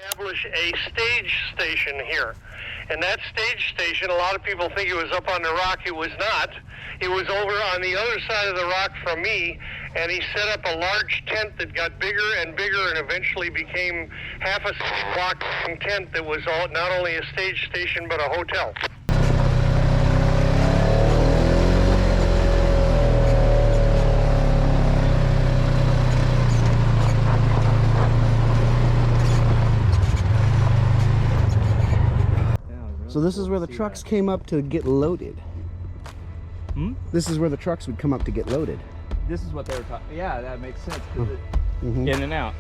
establish a stage station here. And that stage station, a lot of people think it was up on the rock. It was not. It was over on the other side of the rock from me, and he set up a large tent that got bigger and bigger and eventually became half a block tent that was not only a stage station but a hotel. So this is where the trucks came up to get loaded. This is where the trucks would come up to get loaded. This is what they were talking. Yeah, that makes sense. Mm-hmm. In and out.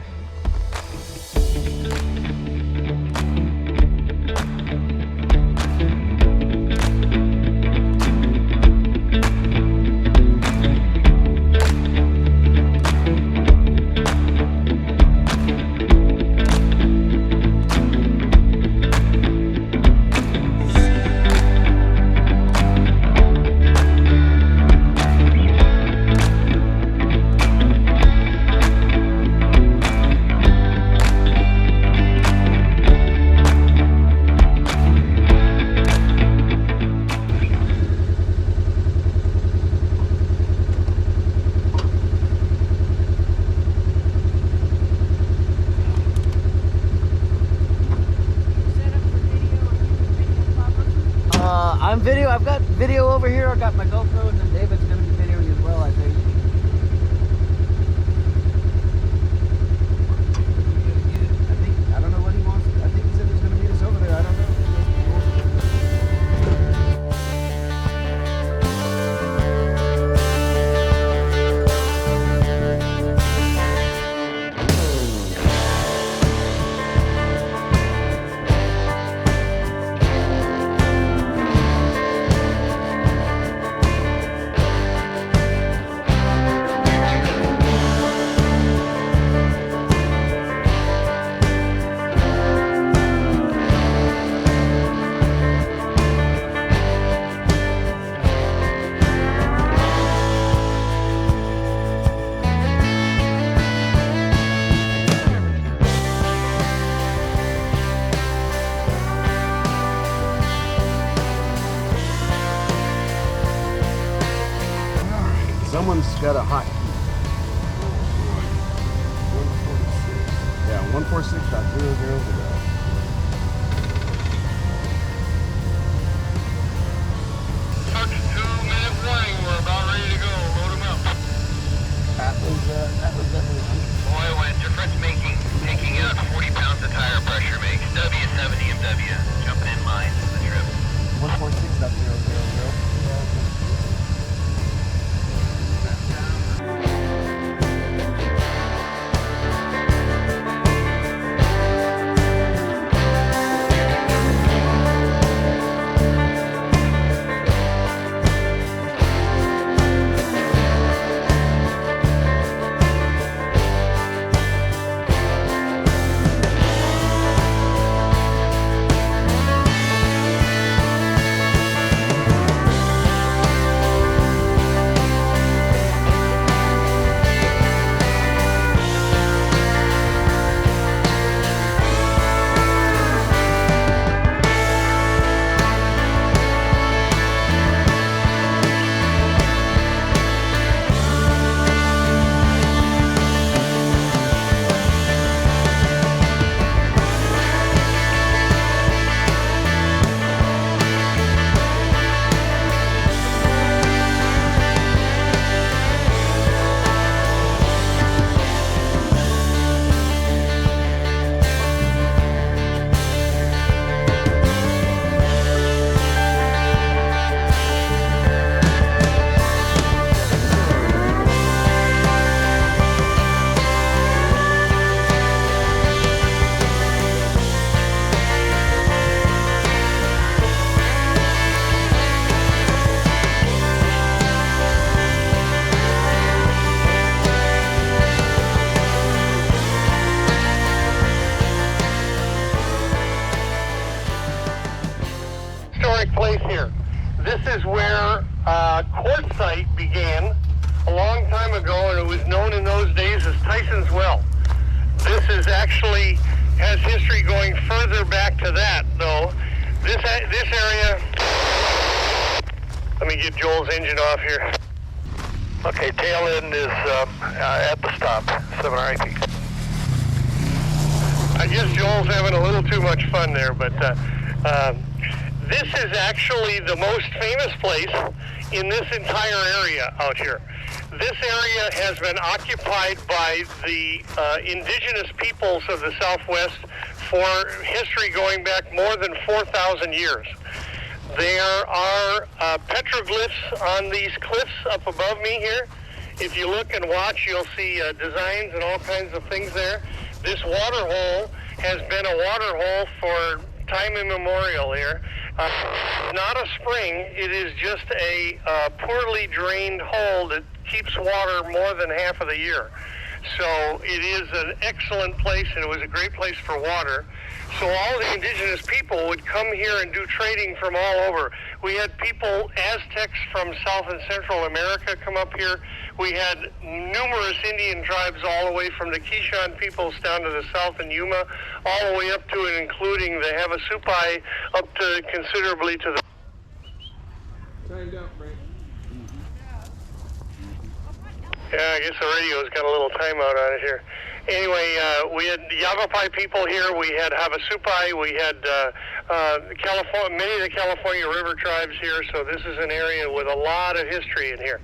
I've got video over here. I've got my GoPro, and then David's going to be videoing as well, I think. I don't know what he wants. I think he said he's going to meet us over there. I don't know. Someone's got a hot key. Yeah, 146.000. Trucks 2-minute warning. We're about ready to go. Load them up. That was definitely. Oil and difference taking out 40 pounds of tire pressure makes W70 MW. Jumping in line for the trip. 146.000. Place here. This is where Quartzsite began a long time ago, and it was known in those days as Tyson's Well. This is actually has history going further back to that, though. This area, let me get Joel's engine off here. Okay, tail end is at the stop, 7 RIP. I guess Joel's having a little too much fun there, but this is actually the most famous place in this entire area out here. This area has been occupied by the indigenous peoples of the Southwest for history going back more than 4,000 years. There are petroglyphs on these cliffs up above me here. If you look and watch, you'll see designs and all kinds of things there. This water hole has been a water hole for time immemorial here. Not a spring, it is just a poorly drained hole that keeps water more than half of the year. So it is an excellent place, and it was a great place for water. So all the indigenous people would come here and do trading from all over. We had people, Aztecs from South and Central America, come up here. We had numerous Indian tribes all the way from the Quechan peoples down to the south in Yuma, all the way up to and including the Havasupai, up to considerably to the... Timed out, Frank. Yeah, I guess the radio's got a little timeout on it here. Anyway, we had Yavapai people here, we had Havasupai, we had many of the California River tribes here, so this is an area with a lot of history in here.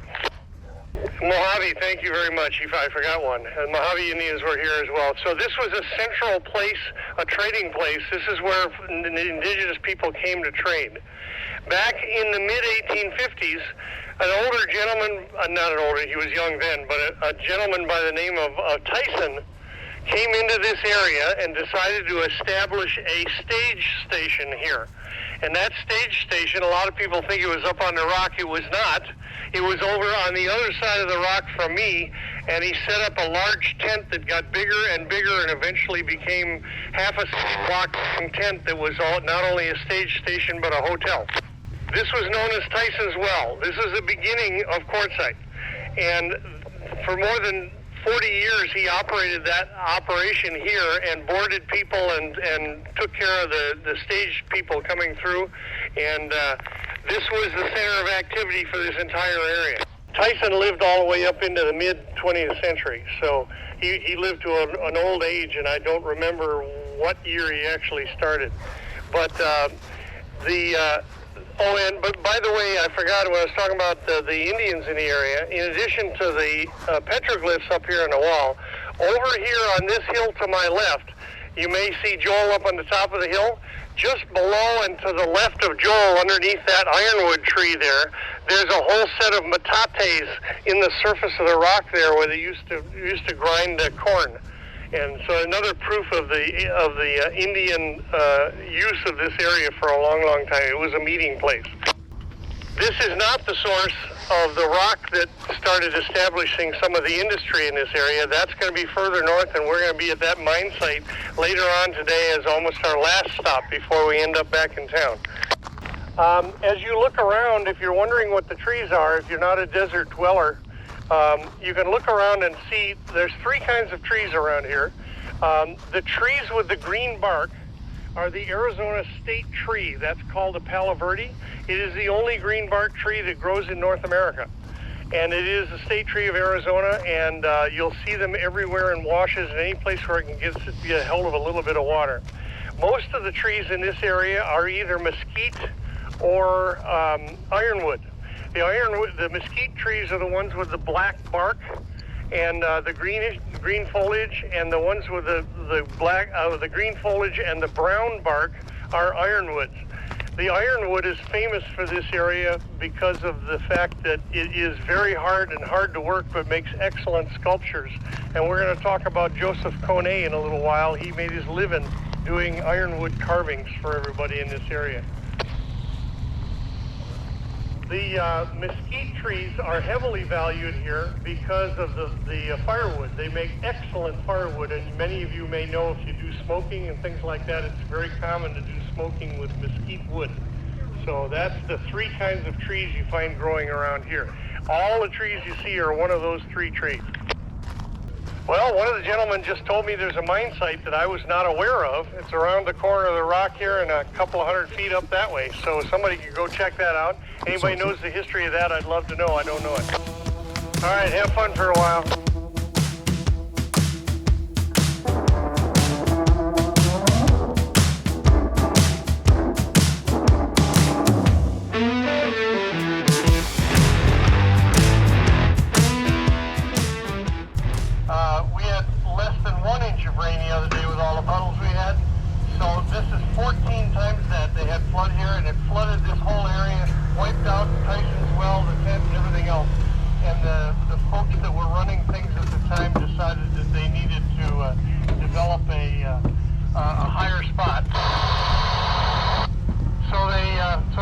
Mojave, thank you very much. I forgot one. Mojave Indians were here as well. So this was a central place, a trading place. This is where the indigenous people came to trade. Back in the mid-1850s, an older gentleman, not an older, he was young then, but a gentleman by the name of Tyson came into this area and decided to establish a stage station here. And that stage station, a lot of people think it was up on the rock. It was not. It was over on the other side of the rock from me, and he set up a large tent that got bigger and bigger and eventually became half a block tent that was not only a stage station but a hotel. This was known as Tyson's Well. This is the beginning of Quartzsite. And for more than 40 years, he operated that operation here and boarded people and took care of the stage people coming through. And this was the center of activity for this entire area. Tyson lived all the way up into the mid-20th century. So he lived to an old age, and I don't remember what year he actually started. But but by the way, I forgot when I was talking about the Indians in the area, in addition to the petroglyphs up here on the wall, over here on this hill to my left, you may see Joel up on the top of the hill. Just below and to the left of Joel, underneath that ironwood tree there's a whole set of metates in the surface of the rock there where they used to grind corn. And so another proof of the Indian use of this area for a long, long time. It was a meeting place. This is not the source of the rock that started establishing some of the industry in this area. That's going to be further north, and we're going to be at that mine site later on today as almost our last stop before we end up back in town. As you look around, if you're wondering what the trees are, if you're not a desert dweller, you can look around and see there's three kinds of trees around here. The trees with the green bark are the Arizona state tree. That's called a Palo Verde. It is the only green bark tree that grows in North America. And it is the state tree of Arizona, and you'll see them everywhere in washes and any place where it can get a hold of a little bit of water. Most of the trees in this area are either mesquite or ironwood. The mesquite trees are the ones with the black bark and the green foliage, and the ones with the green foliage and the brown bark are ironwoods. The ironwood is famous for this area because of the fact that it is very hard to work, but makes excellent sculptures. And we're going to talk about Joseph Kone in a little while. He made his living doing ironwood carvings for everybody in this area. The mesquite trees are heavily valued here because of the firewood. They make excellent firewood, and many of you may know if you do smoking and things like that, it's very common to do smoking with mesquite wood. So that's the three kinds of trees you find growing around here. All the trees you see are one of those three trees. Well, one of the gentlemen just told me there's a mine site that I was not aware of. It's around the corner of the rock here and a couple of 100 feet up that way. So somebody could go check that out. Anybody knows the history of that, I'd love to know. I don't know it. All right, have fun for a while. We had less than 1 inch of rain the other day with all the puddles we had. So this is 14 times that. They had flood here, and it flooded this whole area, wiped out Tyson's well, the tent, and everything else. And the folks that were running things at the time decided that they needed to develop a higher spot. So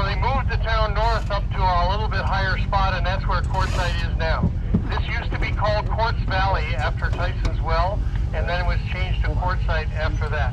they moved the town north up to a little bit higher spot, and that's where Quartzsite is now. This used to be called Quartz Valley after Tyson's well, and then it was changed to Quartzsite after that.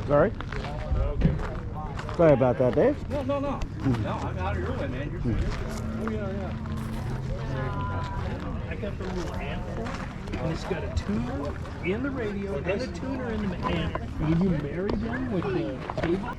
Sorry. Sorry about that, Dave. No. No, I'm out of your way, man. You're oh, yeah. I got the little amp, and it's got a tuner in the radio and a tuner in the amp. Will you marry them with the cable?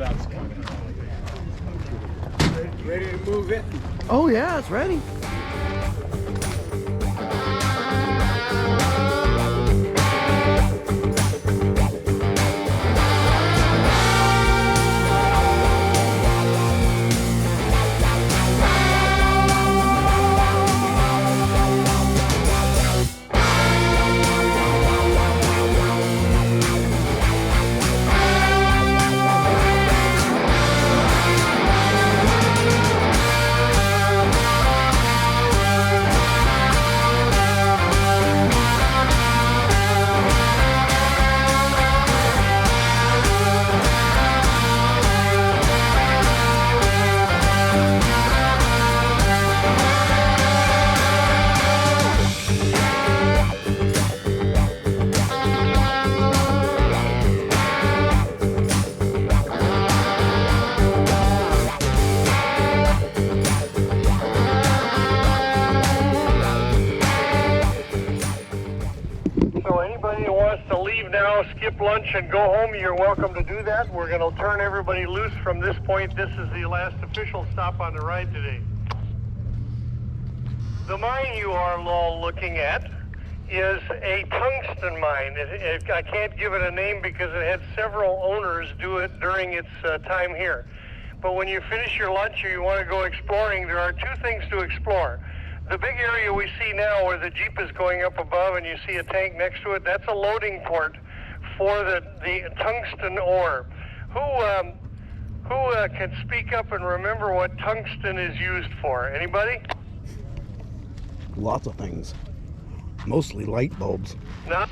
that's coming. Ready to move it? Oh yeah, it's ready. So anybody who wants to leave now, skip lunch and go home, you're welcome to do that. We're going to turn everybody loose from this point. This is the last official stop on the ride today. The mine you are all looking at is a tungsten mine. I can't give it a name because it had several owners do it during its time here. But when you finish your lunch or you want to go exploring, there are two things to explore. The big area we see now where the Jeep is going up above and you see a tank next to it, that's a loading port for the tungsten ore. Who can speak up and remember what tungsten is used for? Anybody? Lots of things. Mostly light bulbs. No,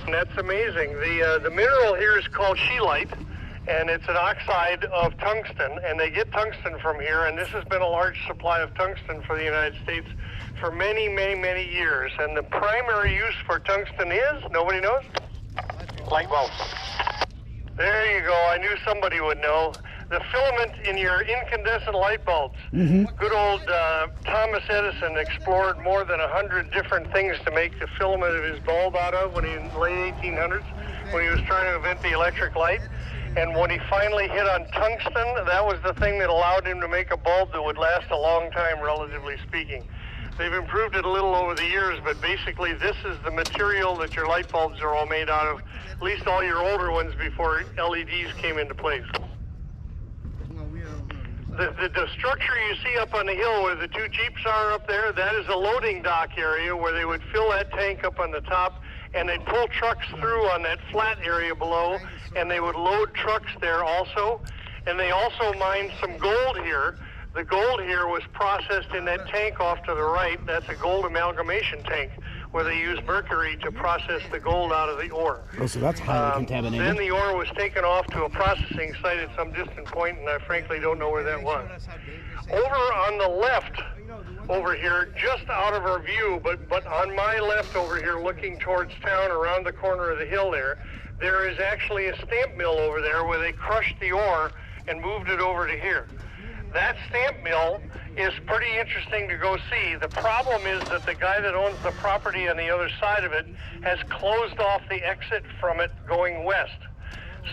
that's amazing. The mineral here is called scheelite, and it's an oxide of tungsten, and they get tungsten from here, and this has been a large supply of tungsten for the United States for many, many, many years. And the primary use for tungsten is, nobody knows? Light bulbs. There you go. I knew somebody would know. The filament in your incandescent light bulbs. Good old Thomas Edison explored more than 100 different things to make the filament of his bulb out of when he in the late 1800s, when he was trying to invent the electric light. And when he finally hit on tungsten, that was the thing that allowed him to make a bulb that would last a long time, relatively speaking. They've improved it a little over the years, but basically this is the material that your light bulbs are all made out of, at least all your older ones before LEDs came into place. The structure you see up on the hill where the two Jeeps are up there, that is a loading dock area where they would fill that tank up on the top, and they'd pull trucks through on that flat area below, and they would load trucks there also. And they also mined some gold here. The gold here was processed in that tank off to the right. That's a gold amalgamation tank where they use mercury to process the gold out of the ore. Oh, so that's highly contaminated. Then the ore was taken off to a processing site at some distant point, and I frankly don't know where that was. Over on the left, over here, just out of our view, but on my left over here, looking towards town, around the corner of the hill there is actually a stamp mill over there where they crushed the ore and moved it over to here. That stamp mill is pretty interesting to go see. The problem is that the guy that owns the property on the other side of it has closed off the exit from it going west.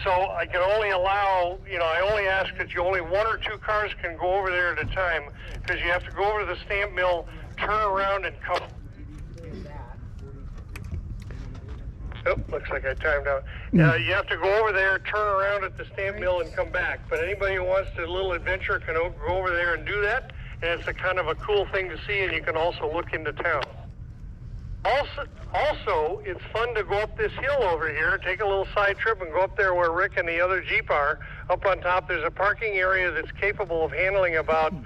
So I can only allow, I only ask that you only 1 or 2 cars can go over there at a time, because you have to go over to the stamp mill, turn around and come. Oh, looks like I timed out. You have to go over there, turn around at the stamp mill and come back. But anybody who wants a little adventure can go over there and do that. And it's a kind of a cool thing to see, and you can also look into town. Also, it's fun to go up this hill over here, take a little side trip and go up there where Rick and the other Jeep are. Up on top, there's a parking area that's capable of handling about 3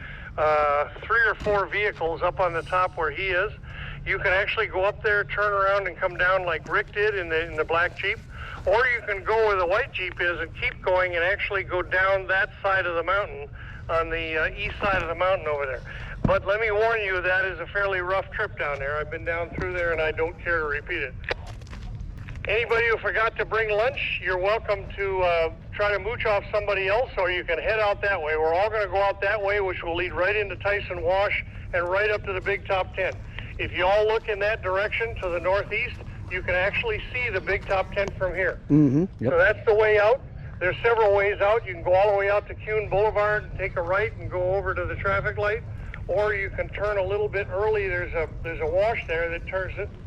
or 4 vehicles up on the top where he is. You can actually go up there, turn around, and come down like Rick did in the black Jeep. Or you can go where the white Jeep is and keep going and actually go down that side of the mountain, on the east side of the mountain over there. But let me warn you, that is a fairly rough trip down there. I've been down through there and I don't care to repeat it. Anybody who forgot to bring lunch, you're welcome to try to mooch off somebody else, or you can head out that way. We're all going to go out that way, which will lead right into Tyson Wash and right up to the big top 10. If you all look in that direction to the northeast, you can actually see the big top 10 from here. Yep. So that's the way out. There's several ways out. You can go all the way out to Kuhn Boulevard, take a right and go over to the traffic light, or you can turn a little bit early. There's a wash there that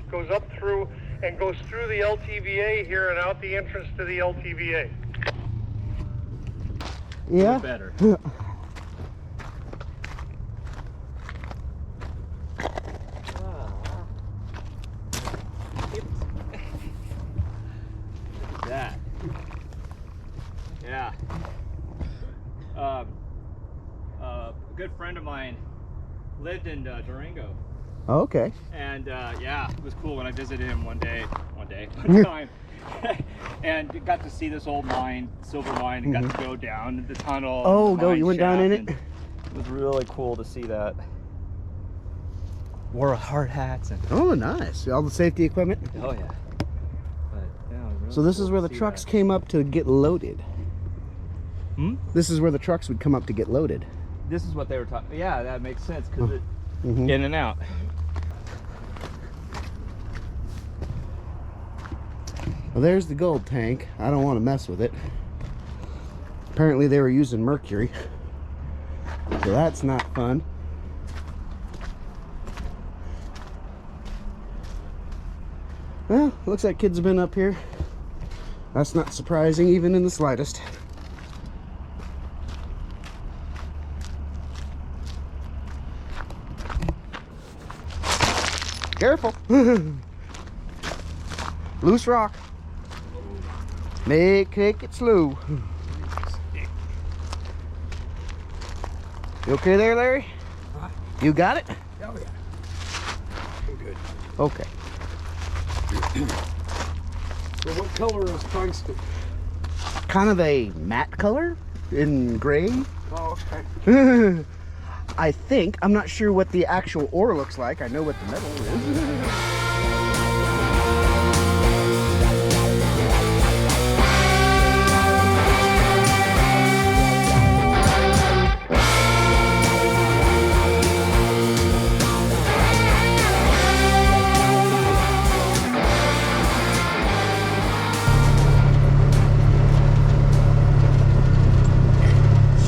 goes up through and goes through the LTVA here and out the entrance to the LTVA. Yeah. Better. That. Yeah. A good friend of mine lived in Durango. Oh, okay. And yeah, it was cool when I visited him one time, and got to see this old mine, silver mine, and got to go down the tunnel. Oh, you went down in it? It was really cool to see that. Wore hard hats and. Oh, nice. All the safety equipment? Oh yeah. But, yeah, it was really So this cool is where to the see trucks that. came up to get loaded. Hmm? This is where the trucks would come up to get loaded. This is what they were talking. Yeah, that makes sense because it Mhm. in and out. Well, there's the gold tank. I don't want to mess with it. Apparently they were using mercury, so that's not fun. Well, looks like kids have been up here. That's not surprising even in the slightest. Careful. Loose rock. Take it slow. You okay there, Larry? You got it? Oh yeah. I'm good. Okay. So what color is tungsten? Kind of a matte color in gray. Oh, okay. I think. I'm not sure what the actual ore looks like. I know what the metal is.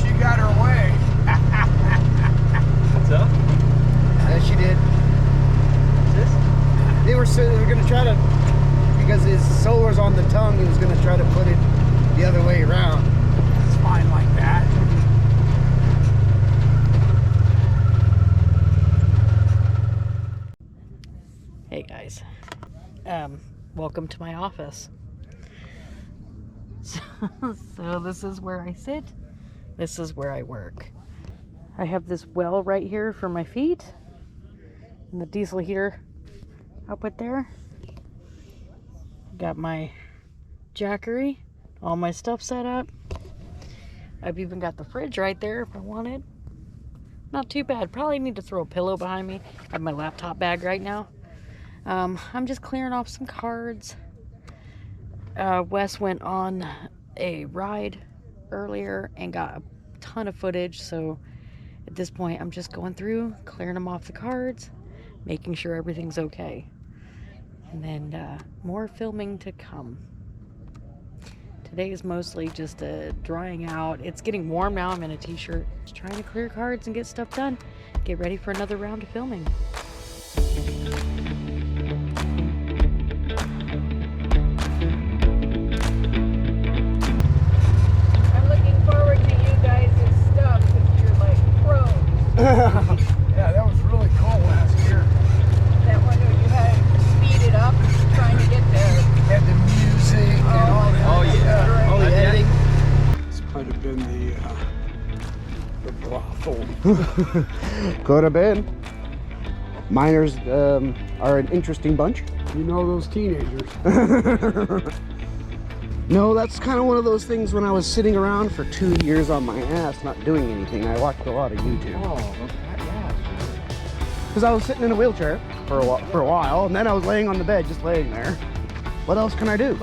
She got her way. What's up? Yeah, she did. They were going to try to, because his solar's on the tongue, he was going to try to put it the other way around. It's fine like that. Hey guys, welcome to my office. So this is where I sit, this is where I work. I have this well right here for my feet, and the diesel heater output there. Got my jackery, all my stuff set up. I've even got the fridge right there if I want it. Not too bad. Probably need to throw a pillow behind me. I have my laptop bag right now. I'm just clearing off some cards. Wes went on a ride earlier and got a ton of footage, so at this point I'm just going through, clearing them off the cards, making sure everything's okay. And then more filming to come. Today is mostly just drying out. It's getting warm now. I'm in a t-shirt. Just trying to clear cards and get stuff done. Get ready for another round of filming. I'm looking forward to you guys' stuff because you're like pros. Yeah, that was really cool last year. That one where you had to speed it up trying to get there. Had the music and all that. Oh yeah. Oh, the editing. This might have been the brothel. Could have been. Miners are an interesting bunch. You know those teenagers. No, that's kind of one of those things when I was sitting around for 2 years on my ass not doing anything. I watched a lot of YouTube. Oh, okay. Yeah, sure. Because I was sitting in a wheelchair for a while, and then I was laying on the bed, just laying there. What else can I do?